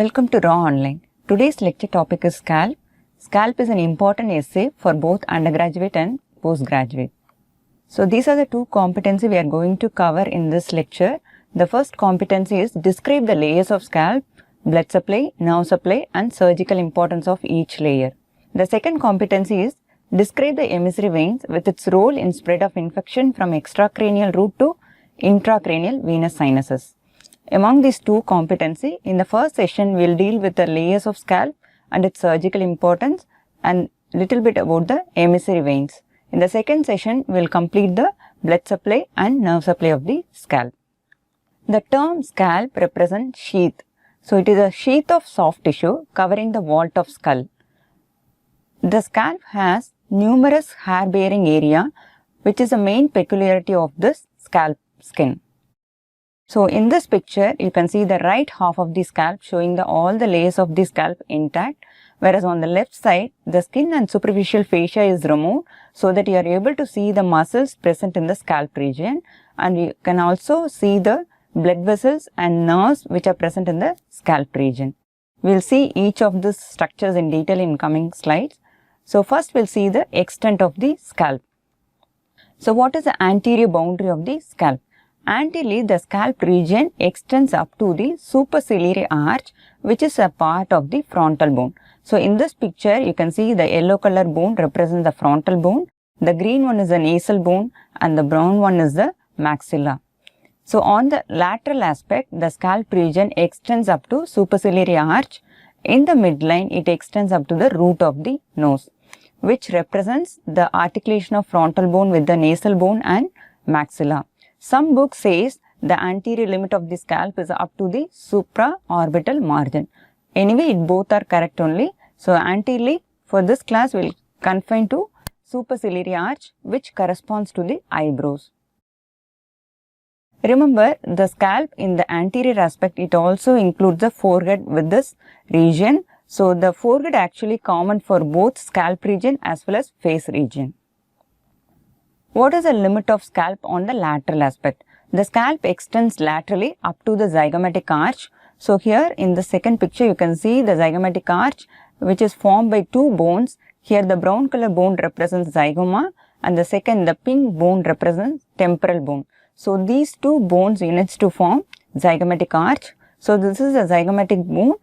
Welcome to Raaonline. Today's lecture topic is Scalp. Scalp is an important essay for both undergraduate and postgraduate. So these are the two competencies we are going to cover in this lecture. The first competency is describe the layers of scalp, blood supply, nerve supply and surgical importance of each layer. The second competency is describe the emissary veins with its role in spread of infection from extracranial route to intracranial venous sinuses. Among these two competencies, in the first session, we will deal with the layers of scalp and its surgical importance and little bit about the emissary veins. In the second session, we will complete the blood supply and nerve supply of the scalp. The term scalp represents sheath. So, it is a sheath of soft tissue covering the vault of skull. The scalp has numerous hair-bearing area, which is the main peculiarity of this scalp skin. So, in this picture, you can see the right half of the scalp showing all the layers of the scalp intact, whereas on the left side, the skin and superficial fascia is removed so that you are able to see the muscles present in the scalp region, and you can also see the blood vessels and nerves which are present in the scalp region. We will see each of these structures in detail in coming slides. So, first we will see the extent of the scalp. So, what is the anterior boundary of the scalp? Anteriorly, the scalp region extends up to the superciliary arch, which is a part of the frontal bone. So, in this picture, you can see the yellow color bone represents the frontal bone, the green one is the nasal bone and the brown one is the maxilla. So, on the lateral aspect, the scalp region extends up to superciliary arch. In the midline, it extends up to the root of the nose, which represents the articulation of frontal bone with the nasal bone and maxilla. Some book says the anterior limit of the scalp is up to the supraorbital margin. Anyway, both are correct only. So, anteriorly for this class we will confine to superciliary arch, which corresponds to the eyebrows. Remember, the scalp in the anterior aspect, it also includes the forehead with this region. So, the forehead actually common for both scalp region as well as face region. What is the limit of scalp on the lateral aspect? The scalp extends laterally up to the zygomatic arch. So, here in the second picture, you can see the zygomatic arch, which is formed by two bones. Here the brown color bone represents zygoma and the second, the pink bone represents temporal bone. So, these two bones units to form zygomatic arch. So, this is a zygomatic bone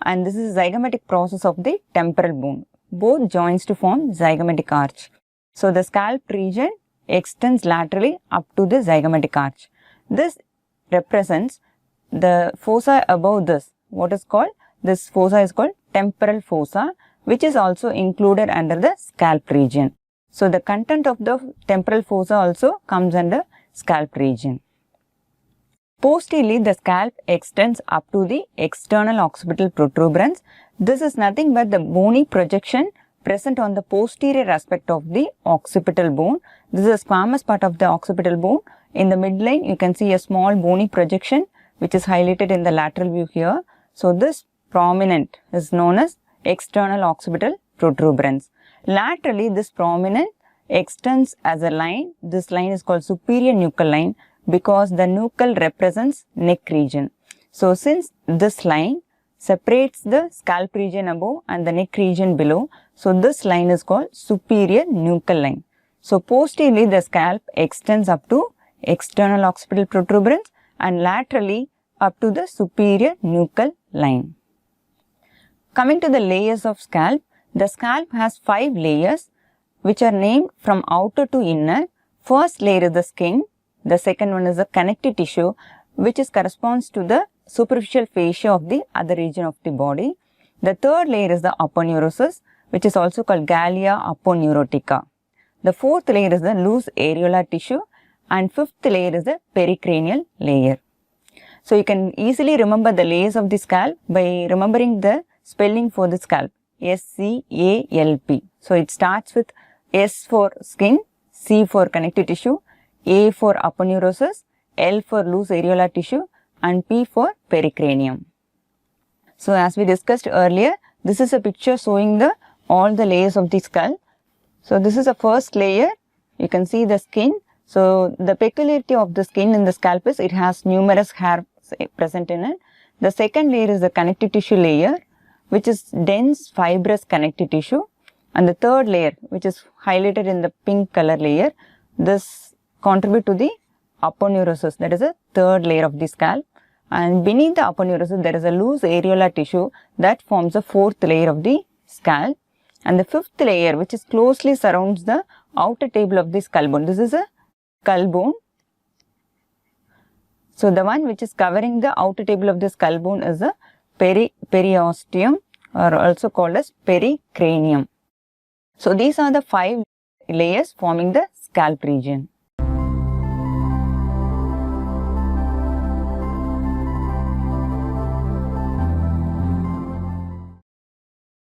and this is a zygomatic process of the temporal bone. Both joins to form zygomatic arch. So, the scalp region extends laterally up to the zygomatic arch. This represents the fossa above this. What is called? This fossa is called temporal fossa, which is also included under the scalp region. So, the content of the temporal fossa also comes under scalp region. Posteriorly, the scalp extends up to the external occipital protuberance. This is nothing but the bony projection present on the posterior aspect of the occipital bone. This is a squamous part of the occipital bone. In the midline, you can see a small bony projection which is highlighted in the lateral view here. So, this prominent is known as external occipital protuberance. Laterally, this prominent extends as a line. This line is called superior nuchal line because the nuchal represents neck region. So, since this line separates the scalp region above and the neck region below, so this line is called superior nuchal line. So, posteriorly the scalp extends up to external occipital protuberance and laterally up to the superior nuchal line. Coming to the layers of scalp, the scalp has 5 layers which are named from outer to inner. First layer is the skin, the second one is the connective tissue, which corresponds to the superficial fascia of the other region of the body. The third layer is the aponeurosis, which is also called gallia aponeurotica. The fourth layer is the loose areolar tissue and fifth layer is the pericranial layer. So, you can easily remember the layers of the scalp by remembering the spelling for the scalp, S-C-A-L-P. So, it starts with S for skin, C for connective tissue, A for aponeurosis, L for loose areolar tissue and P for pericranium. So, as we discussed earlier, this is a picture showing all the layers of the skull. So, this is the first layer. You can see the skin. So, the peculiarity of the skin in the scalp is it has numerous hairs present in it. The second layer is the connective tissue layer, which is dense fibrous connective tissue. And the third layer, which is highlighted in the pink color layer, this contribute to the aponeurosis, that is a third layer of the scalp. And beneath the aponeurosis, there is a loose areolar tissue that forms the fourth layer of the scalp. And the fifth layer, which is closely surrounds the outer table of the skull bone. This is a skull bone. So the one which is covering the outer table of the skull bone is the periosteum, or also called as pericranium. So these are the 5 layers forming the scalp region.